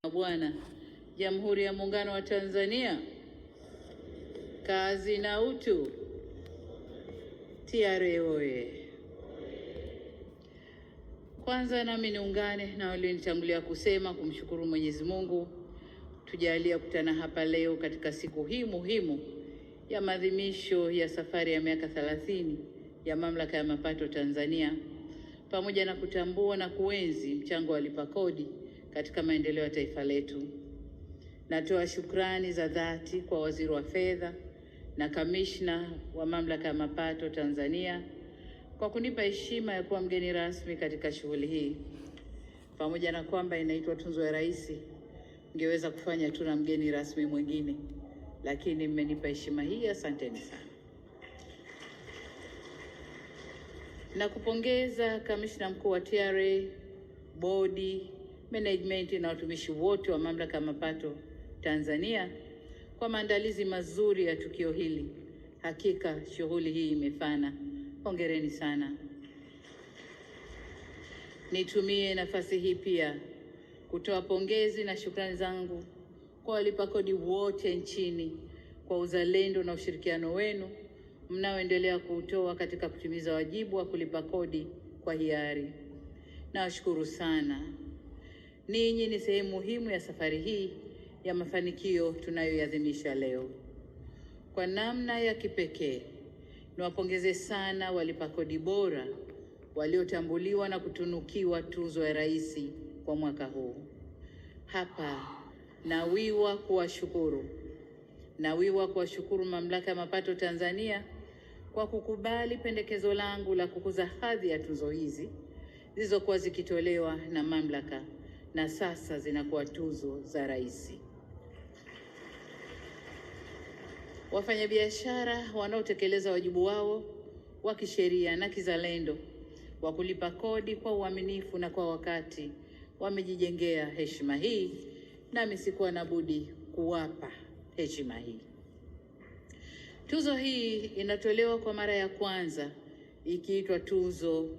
Bwana, Jamhuri ya Muungano wa Tanzania, kazi na utu. TRA oye! Kwanza nami niungane na walionitangulia kusema kumshukuru Mwenyezi Mungu tujalia kutana hapa leo katika siku hii muhimu ya maadhimisho ya safari ya miaka 30 ya Mamlaka ya Mapato Tanzania, pamoja na kutambua na kuenzi mchango wa walipa kodi katika maendeleo ya taifa letu. Natoa shukrani za dhati kwa Waziri wa Fedha na Kamishna wa Mamlaka ya Mapato Tanzania kwa kunipa heshima ya kuwa mgeni rasmi katika shughuli hii. Pamoja na kwamba inaitwa Tuzo ya Rais, ningeweza kufanya tu na mgeni rasmi mwingine, lakini mmenipa heshima hii, asanteni sana. Na kupongeza Kamishna Mkuu wa TRA, bodi, management na watumishi wote wa Mamlaka ya Mapato Tanzania kwa maandalizi mazuri ya tukio hili. Hakika shughuli hii imefana. Hongereni sana. Nitumie nafasi hii pia kutoa pongezi na shukrani zangu kwa walipa kodi wote nchini kwa uzalendo na ushirikiano wenu mnaoendelea kuutoa katika kutimiza wajibu wa kulipa kodi kwa hiari. Nawashukuru sana. Ninyi ni sehemu muhimu ya safari hii ya mafanikio tunayoiadhimisha leo. Kwa namna ya kipekee, niwapongeze sana walipa kodi bora waliotambuliwa na kutunukiwa Tuzo ya Rais kwa mwaka huu. Hapa nawiwa kuwashukuru Mamlaka ya Mapato Tanzania kwa kukubali pendekezo langu la kukuza hadhi ya tuzo hizi zilizokuwa zikitolewa na mamlaka na sasa zinakuwa tuzo za rais. Wafanyabiashara wanaotekeleza wajibu wao wa kisheria na kizalendo wa kulipa kodi kwa uaminifu na kwa wakati wamejijengea heshima hii, nami sikuwa na budi kuwapa heshima hii. Tuzo hii inatolewa kwa mara ya kwanza ikiitwa Tuzo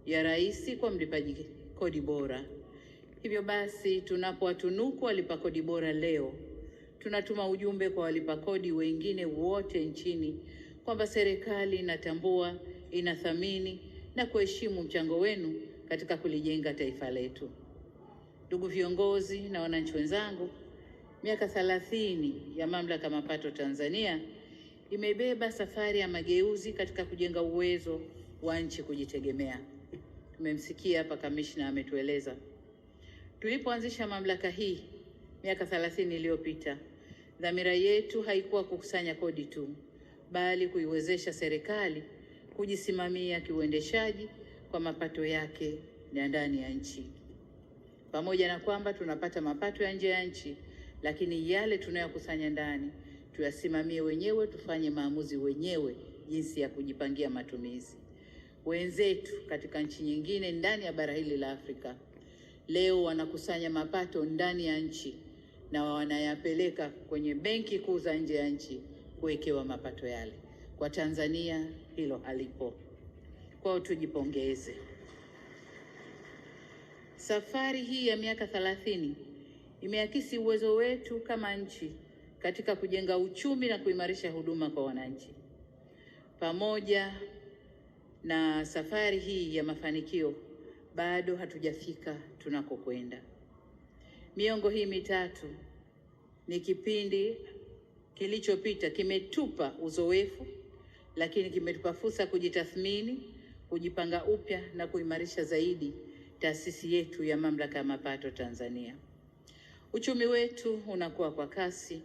ya Rais kwa mlipaji kodi bora. Hivyo basi, tunapowatunuku walipa kodi bora leo, tunatuma ujumbe kwa walipa kodi wengine wote nchini kwamba serikali inatambua, inathamini na kuheshimu mchango wenu katika kulijenga taifa letu. Ndugu viongozi na wananchi wenzangu, miaka 30 ya Mamlaka ya Mapato Tanzania imebeba safari ya mageuzi katika kujenga uwezo wa nchi kujitegemea. Tumemsikia hapa kamishna ametueleza. Tulipoanzisha mamlaka hii miaka 30 iliyopita, dhamira yetu haikuwa kukusanya kodi tu, bali kuiwezesha serikali kujisimamia kiuendeshaji kwa mapato yake ya ndani ya nchi. Pamoja na kwamba tunapata mapato ya nje ya nchi, lakini yale tunayokusanya ndani tuyasimamie wenyewe, tufanye maamuzi wenyewe jinsi ya kujipangia matumizi. Wenzetu katika nchi nyingine ndani ya bara hili la Afrika leo wanakusanya mapato ndani ya nchi na wanayapeleka kwenye benki kuu za nje ya nchi kuwekewa mapato yale. Kwa Tanzania hilo halipo. Kwao tujipongeze. Safari hii ya miaka 30 imeakisi uwezo wetu kama nchi katika kujenga uchumi na kuimarisha huduma kwa wananchi. Pamoja na safari hii ya mafanikio, bado hatujafika tunakokwenda. Miongo hii mitatu ni kipindi kilichopita kimetupa uzoefu, lakini kimetupa fursa kujitathmini, kujipanga upya na kuimarisha zaidi taasisi yetu ya Mamlaka ya Mapato Tanzania. Uchumi wetu unakuwa kwa kasi,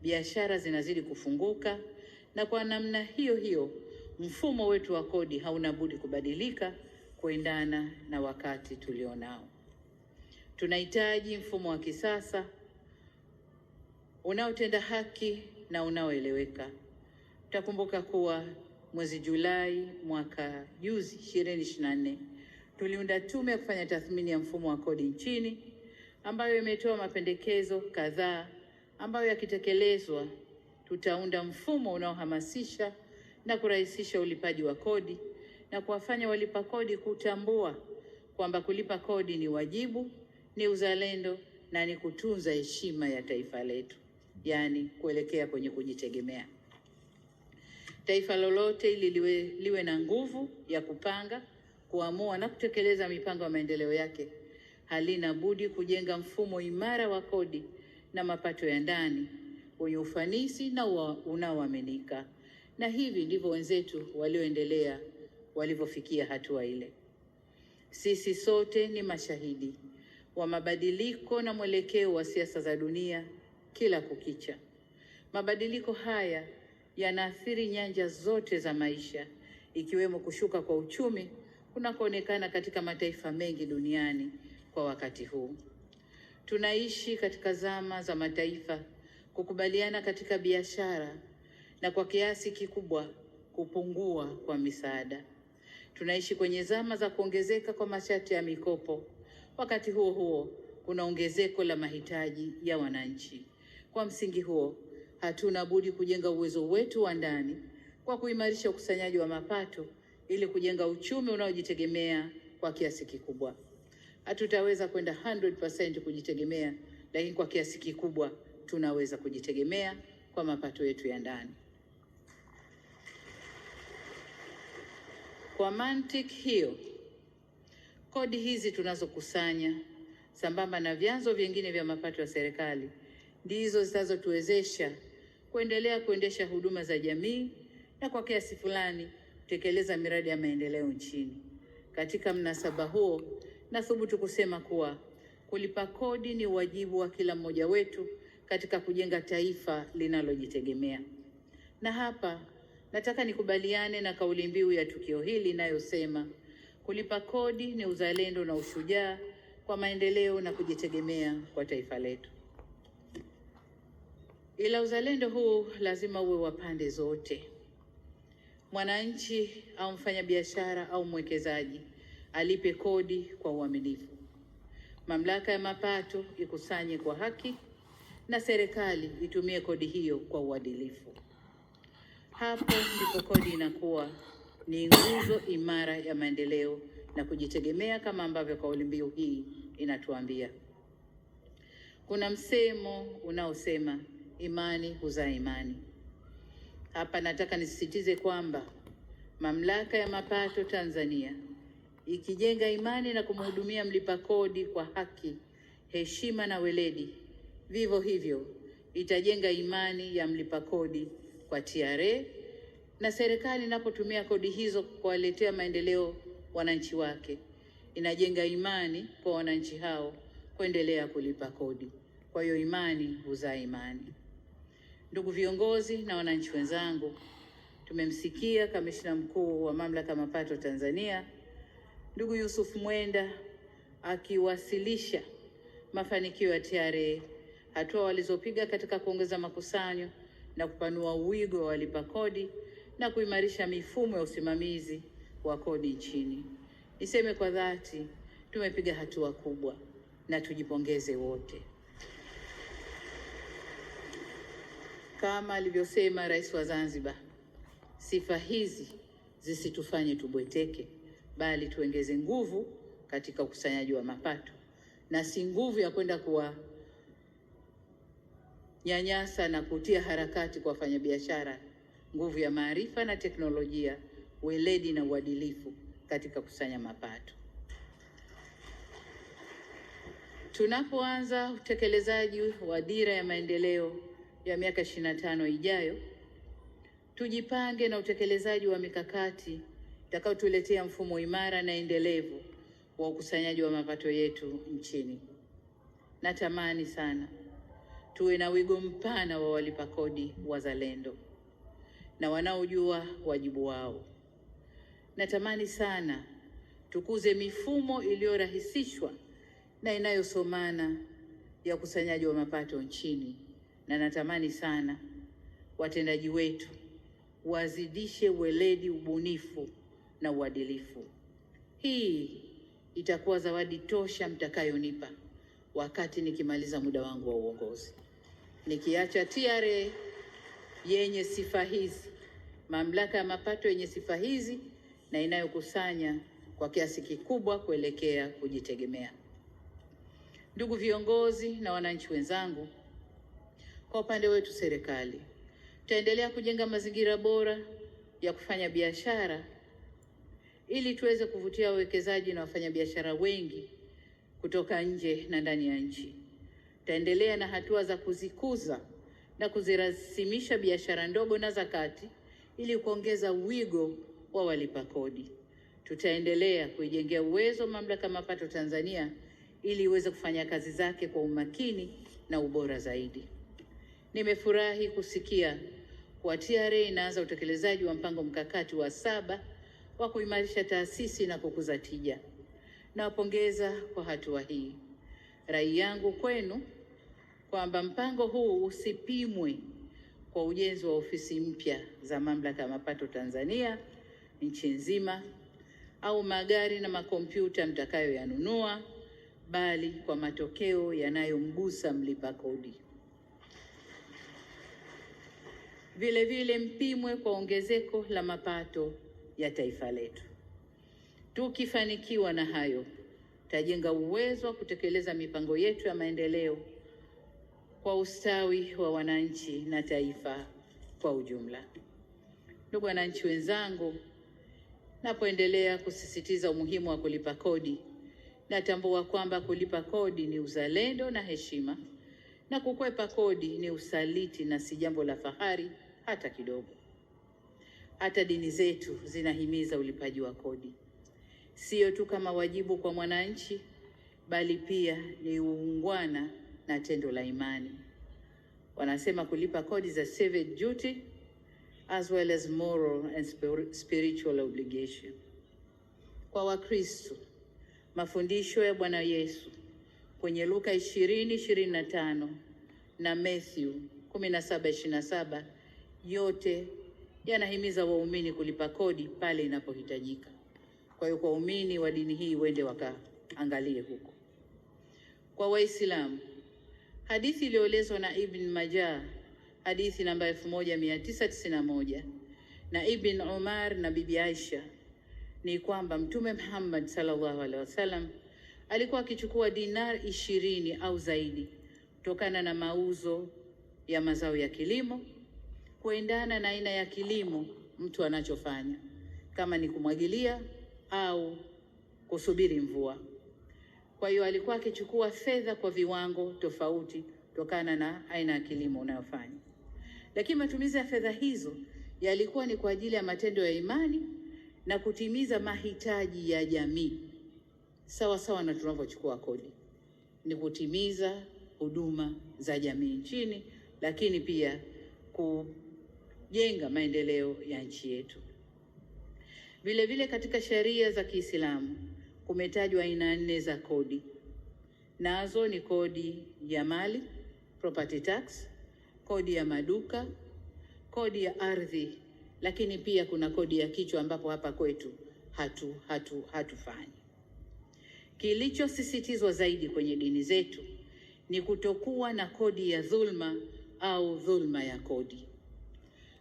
biashara zinazidi kufunguka, na kwa namna hiyo hiyo mfumo wetu wa kodi hauna budi kubadilika kuendana na wakati tulionao. Tunahitaji mfumo wa kisasa unaotenda haki na unaoeleweka. Tutakumbuka kuwa mwezi Julai mwaka juzi 2024 tuliunda tume ya kufanya tathmini ya mfumo wa kodi nchini ambayo imetoa mapendekezo kadhaa ambayo yakitekelezwa tutaunda mfumo unaohamasisha na kurahisisha ulipaji wa kodi na kuwafanya walipa kodi kutambua kwamba kulipa kodi ni wajibu, ni uzalendo na ni kutunza heshima ya taifa letu, yaani kuelekea kwenye kujitegemea. Taifa lolote ili liwe na nguvu ya kupanga, kuamua na kutekeleza mipango ya maendeleo yake, halina budi kujenga mfumo imara wa kodi na mapato ya ndani wenye ufanisi na unaoaminika. Na hivi ndivyo wenzetu walioendelea walivyofikia hatua ile. Sisi sote ni mashahidi wa mabadiliko na mwelekeo wa siasa za dunia kila kukicha. Mabadiliko haya yanaathiri nyanja zote za maisha, ikiwemo kushuka kwa uchumi kunakoonekana katika mataifa mengi duniani kwa wakati huu. Tunaishi katika zama za mataifa kukubaliana katika biashara na kwa kiasi kikubwa kupungua kwa misaada. Tunaishi kwenye zama za kuongezeka kwa masharti ya mikopo. Wakati huo huo, kuna ongezeko la mahitaji ya wananchi. Kwa msingi huo, hatuna budi kujenga uwezo wetu wa ndani kwa kuimarisha ukusanyaji wa mapato ili kujenga uchumi unaojitegemea kwa kiasi kikubwa. Hatutaweza kwenda 100% kujitegemea, lakini kwa kiasi kikubwa tunaweza kujitegemea kwa mapato yetu ya ndani. Kwa mantiki hiyo, kodi hizi tunazokusanya sambamba na vyanzo vingine vya mapato ya serikali ndizo zitazotuwezesha kuendelea kuendesha huduma za jamii na kwa kiasi fulani kutekeleza miradi ya maendeleo nchini. Katika mnasaba huo, nathubutu kusema kuwa kulipa kodi ni wajibu wa kila mmoja wetu katika kujenga taifa linalojitegemea. Na hapa nataka nikubaliane na kauli mbiu ya tukio hili inayosema kulipa kodi ni uzalendo na ushujaa kwa maendeleo na kujitegemea kwa taifa letu. Ila uzalendo huu lazima uwe wa pande zote. Mwananchi au mfanyabiashara au mwekezaji alipe kodi kwa uaminifu. Mamlaka ya mapato ikusanye kwa haki na serikali itumie kodi hiyo kwa uadilifu. Hapo ndipo kodi inakuwa ni nguzo imara ya maendeleo na kujitegemea, kama ambavyo kauli mbiu hii inatuambia. Kuna msemo unaosema imani huzaa imani. Hapa nataka nisisitize kwamba Mamlaka ya Mapato Tanzania ikijenga imani na kumhudumia mlipa kodi kwa haki, heshima na weledi, vivyo hivyo itajenga imani ya mlipa kodi kwa TRA, na serikali inapotumia kodi hizo kuwaletea maendeleo wananchi wake, inajenga imani kwa wananchi hao kuendelea kulipa kodi. Kwa hiyo imani huzaa imani. Ndugu viongozi na wananchi wenzangu, tumemsikia Kamishna Mkuu wa Mamlaka ya Mapato Tanzania, ndugu Yusuf Mwenda, akiwasilisha mafanikio ya TRA, hatua walizopiga katika kuongeza makusanyo na kupanua wigo wa walipa kodi na kuimarisha mifumo ya usimamizi wa kodi nchini. Niseme kwa dhati, tumepiga hatua kubwa na tujipongeze wote. Kama alivyosema Rais wa Zanzibar, sifa hizi zisitufanye tubweteke, bali tuongeze nguvu katika ukusanyaji wa mapato, na si nguvu ya kwenda kuwa nyanyasa na kutia harakati kwa wafanyabiashara, nguvu ya maarifa na teknolojia, weledi na uadilifu katika kusanya mapato. Tunapoanza utekelezaji wa dira ya maendeleo ya miaka 25 ijayo, tujipange na utekelezaji wa mikakati itakayotuletea mfumo imara na endelevu wa ukusanyaji wa mapato yetu nchini. Natamani sana tuwe na wigo mpana wa walipa kodi wazalendo na wanaojua wajibu wao. Natamani sana tukuze mifumo iliyorahisishwa na inayosomana ya ukusanyaji wa mapato nchini, na natamani sana watendaji wetu wazidishe weledi, ubunifu na uadilifu. Hii itakuwa zawadi tosha mtakayonipa wakati nikimaliza muda wangu wa uongozi, nikiacha TRA yenye sifa hizi, mamlaka ya mapato yenye sifa hizi na inayokusanya kwa kiasi kikubwa kuelekea kujitegemea. Ndugu viongozi na wananchi wenzangu, kwa upande wetu serikali tutaendelea kujenga mazingira bora ya kufanya biashara ili tuweze kuvutia wawekezaji na wafanyabiashara wengi kutoka nje na ndani ya nchi. Tutaendelea na hatua za kuzikuza na kuzirasimisha biashara ndogo na za kati ili kuongeza wigo wa walipa kodi. Tutaendelea kuijengea uwezo Mamlaka ya Mapato Tanzania ili iweze kufanya kazi zake kwa umakini na ubora zaidi. Nimefurahi kusikia kuwa TRA inaanza utekelezaji wa mpango mkakati wa 7 wa kuimarisha taasisi na kukuza tija. Nawapongeza kwa hatua hii. Rai yangu kwenu kwamba mpango huu usipimwe kwa ujenzi wa ofisi mpya za Mamlaka ya Mapato Tanzania nchi nzima au magari na makompyuta mtakayoyanunua, bali kwa matokeo yanayomgusa mlipa kodi. Vile vile mpimwe kwa ongezeko la mapato ya taifa letu. Tukifanikiwa na hayo, tutajenga uwezo wa kutekeleza mipango yetu ya maendeleo kwa ustawi wa wananchi na taifa kwa ujumla. Ndugu wananchi wenzangu, napoendelea kusisitiza umuhimu wa kulipa kodi, natambua kwamba kulipa kodi ni uzalendo na heshima, na kukwepa kodi ni usaliti na si jambo la fahari hata kidogo. Hata dini zetu zinahimiza ulipaji wa kodi, sio tu kama wajibu kwa mwananchi, bali pia ni uungwana na tendo la imani. Wanasema kulipa kodi is a civic duty as well as moral and spiritual obligation. Kwa Wakristo, mafundisho ya Bwana Yesu kwenye Luka 20:25 na Matthew 17:27 yote yanahimiza waumini kulipa kodi pale inapohitajika. Kwa hiyo kwa waumini wa dini hii wende wakaangalie huko. Kwa Waislamu, hadithi iliyoelezwa na Ibn Majah, hadithi namba 1991 na Ibn Umar na Bibi Aisha, ni kwamba Mtume Muhammad sallallahu alaihi wasallam alikuwa akichukua dinar 20 au zaidi kutokana na mauzo ya mazao ya kilimo kuendana na aina ya kilimo mtu anachofanya, kama ni kumwagilia au kusubiri mvua. Kwa hiyo alikuwa akichukua fedha kwa viwango tofauti kutokana na aina ya kilimo unayofanya. Lakini matumizi ya fedha hizo yalikuwa ni kwa ajili ya matendo ya imani na kutimiza mahitaji ya jamii. Sawa sawa na tunavyochukua kodi, ni kutimiza huduma za jamii nchini, lakini pia kujenga maendeleo ya nchi yetu. Vile vile katika sheria za Kiislamu kumetajwa aina 4 za kodi. Nazo ni kodi ya mali, property tax, kodi ya maduka, kodi ya ardhi, lakini pia kuna kodi ya kichwa ambapo hapa kwetu hatufanyi. Kilichosisitizwa zaidi kwenye dini zetu ni kutokuwa na kodi ya dhulma au dhulma ya kodi.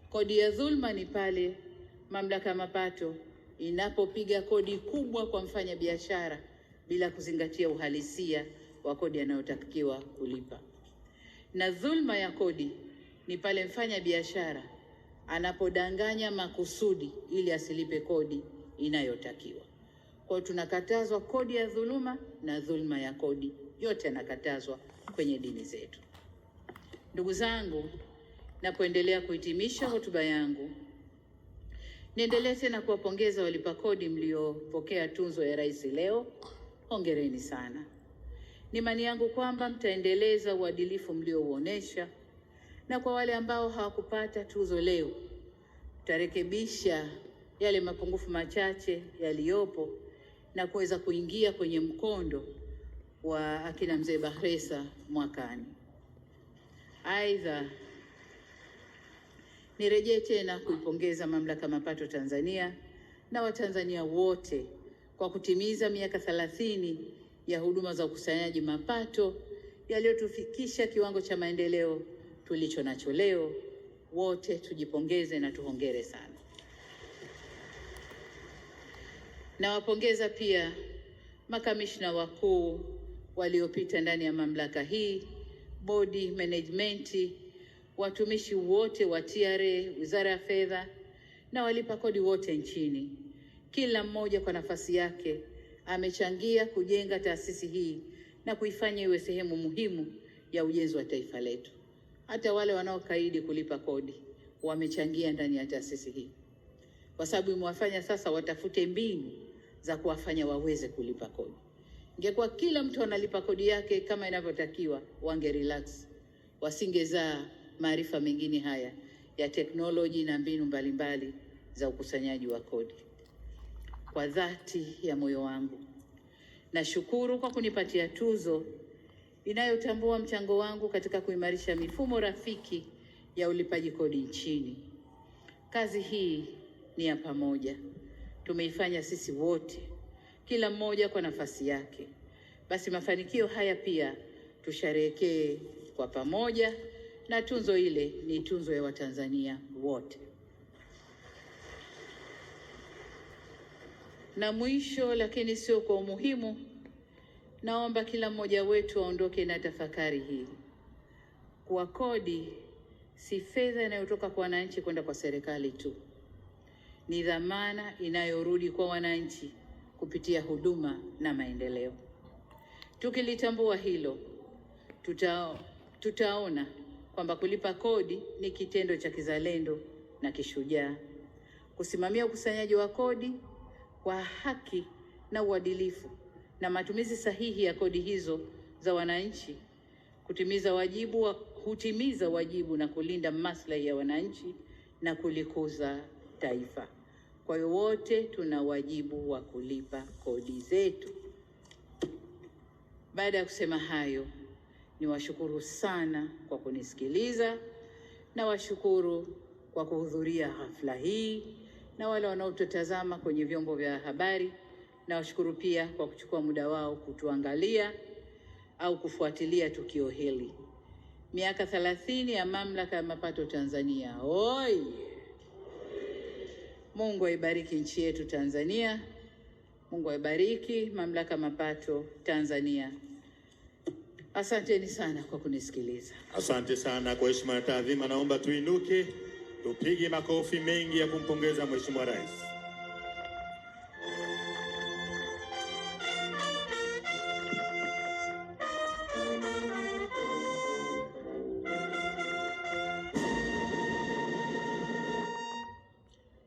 Kodi ya dhulma ni pale Mamlaka ya Mapato inapopiga kodi kubwa kwa mfanya biashara bila kuzingatia uhalisia wa kodi anayotakiwa kulipa. Na dhulma ya kodi ni pale mfanya biashara anapodanganya makusudi ili asilipe kodi inayotakiwa. Kwa hiyo tunakatazwa kodi ya dhuluma na dhulma ya kodi, yote yanakatazwa kwenye dini zetu. Ndugu zangu, napoendelea kuhitimisha hotuba yangu, niendelee tena kuwapongeza walipa kodi mliopokea tunzo ya Rais leo. Hongereni sana. Ni imani yangu kwamba mtaendeleza uadilifu mliouonesha, na kwa wale ambao hawakupata tuzo leo, mtarekebisha yale mapungufu machache yaliyopo na kuweza kuingia kwenye mkondo wa akina mzee Bakhresa mwakani. Aidha, nirejee tena kuipongeza Mamlaka ya Mapato Tanzania na Watanzania wote kwa kutimiza miaka 30 ya huduma za ukusanyaji mapato yaliyotufikisha kiwango cha maendeleo tulicho nacho leo. Wote tujipongeze na tuhongere sana. Nawapongeza pia makamishna wakuu waliopita ndani ya mamlaka hii, bodi, management, watumishi wote wa TRA, Wizara ya Fedha na walipa kodi wote nchini. Kila mmoja kwa nafasi yake amechangia kujenga taasisi hii na kuifanya iwe sehemu muhimu ya ujenzi wa taifa letu. Hata wale wanaokaidi kulipa kodi wamechangia ndani ya taasisi hii, kwa sababu imewafanya sasa watafute mbinu za kuwafanya waweze kulipa kodi. Ingekuwa kila mtu analipa kodi yake kama inavyotakiwa, wange relax, wasingezaa maarifa mengine haya ya teknoloji na mbinu mbalimbali za ukusanyaji wa kodi. Kwa dhati ya moyo wangu nashukuru kwa kunipatia tuzo inayotambua mchango wangu katika kuimarisha mifumo rafiki ya ulipaji kodi nchini. Kazi hii ni ya pamoja, tumeifanya sisi wote, kila mmoja kwa nafasi yake. Basi mafanikio haya pia tusherehekee kwa pamoja, na tunzo ile ni tunzo ya Watanzania wote. Na mwisho lakini sio kwa umuhimu, naomba kila mmoja wetu aondoke na tafakari hii: kuwa kodi si fedha inayotoka kwa wananchi kwenda kwa serikali tu, ni dhamana inayorudi kwa wananchi kupitia huduma na maendeleo. Tukilitambua hilo, tutaona kwamba kulipa kodi ni kitendo cha kizalendo na kishujaa. Kusimamia ukusanyaji wa kodi kwa haki na uadilifu na matumizi sahihi ya kodi hizo za wananchi, hutimiza wajibu na kulinda maslahi ya wananchi na kulikuza taifa. Kwa hiyo wote tuna wajibu wa kulipa kodi zetu. Baada ya kusema hayo, niwashukuru sana kwa kunisikiliza, na washukuru kwa kuhudhuria hafla hii, na wale wanaotutazama kwenye vyombo vya habari, na washukuru pia kwa kuchukua muda wao kutuangalia au kufuatilia tukio hili. Miaka 30 ya Mamlaka ya Mapato Tanzania. Oi! Mungu aibariki nchi yetu Tanzania. Mungu aibariki Mamlaka ya Mapato Tanzania. Asanteni sana kwa kunisikiliza. Asante sana. Kwa heshima na taadhima, naomba tuinuke tupige makofi mengi ya kumpongeza Mheshimiwa Rais.